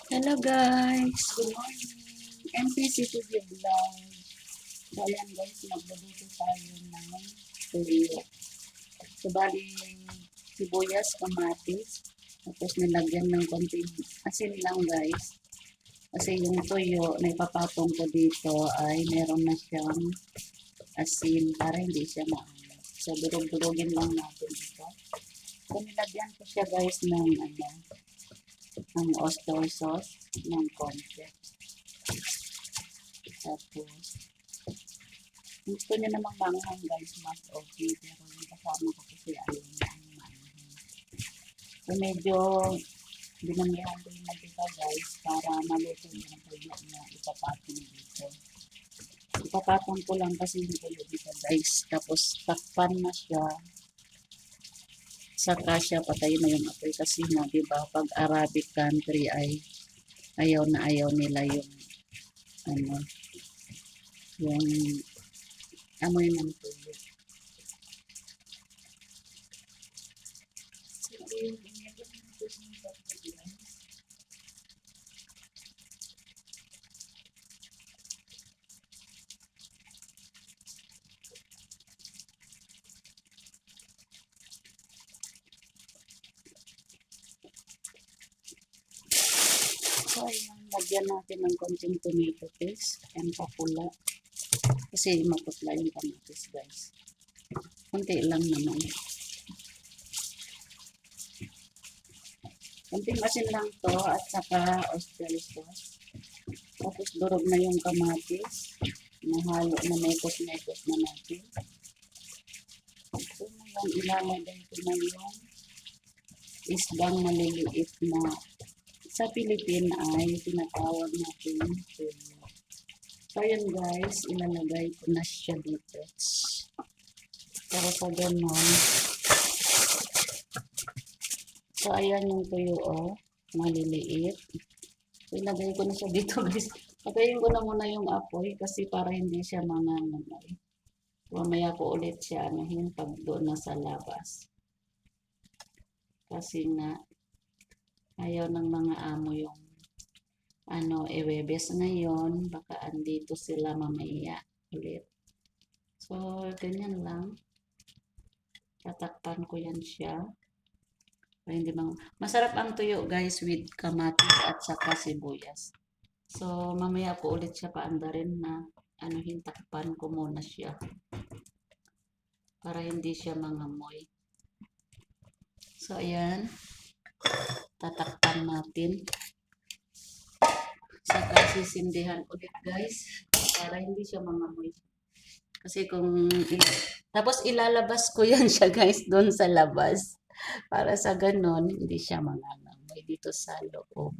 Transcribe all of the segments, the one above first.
Hello guys, good morning. MPCTV vlog. So ayan guys, magluluto tayo ng tuyo. So bali, sibuyas, kamatis, tapos nilagyan ng konting asin lang guys. Kasi yung tuyo na ipapatong ko dito ay meron na siyang asin para hindi siya maalat. So durog-durogin lang natin ito. So nilagyan ko siya guys ng ng oyster sauce ng konti. Tapos, gusto niya namang manghang guys, mas okay. Pero yung kasama ko kasi ayaw niya ang manghang. So, medyo binangyahan ko yung mantika guys para maluto yung tuyo na ipapatong dito. Ipapatong ko lang kasi yung tuyo dito guys. Tapos, takpan na siya. Saka siya patayin na yung apoy kasi nga, diba, pag Arabic country ay ayaw na ayaw nila yung ano, yung amoy ng tuyo. So, ayun, inilagay natin yung tuyo. So, ayan, lagyan natin ng konting tomato paste and papula. Kasi maputla yung kamatis, guys. Konti lang naman. Konting asin lang to at saka oyster sauce. Tapos durog na yung kamatis. Nahalo na mekos-mekos na natin. So, ngayon ilalagay ko na yung isdang maliliit na sa Pilipin ay tinatawag natin tuyo. So, yun guys, ilalagay ko na siya dito. Para sa ganon. So, ayan yung tuyo, oh. Maliliit. So, ilagay ko na siya dito guys. Patayin ko na muna yung apoy kasi para hindi siya mangangamay. Mamaya ko ulit siya anuhin pag doon na sa labas. Kasi nga, ayaw ng mga amo yung ewebes ngayon, baka andito sila mamaya ulit. So, ganyan lang. Tatakpan ko yan siya. Hindi masarap ang tuyo guys with kamatis at saka sibuyas. So, mamaya ko ulit siya paandarin na takpan ko muna siya. Para hindi siya mangamoy. So, ayan. Tatakpan natin. Saka sisindihan ulit guys. Para hindi siya mangamoy. Kasi tapos ilalabas ko yan siya guys doon sa labas. Para sa ganon, hindi siya mangangamoy dito sa loob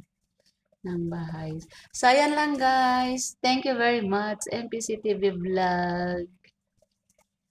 ng bahay. So, ayan lang guys. Thank you very much. MPC TV Vlog.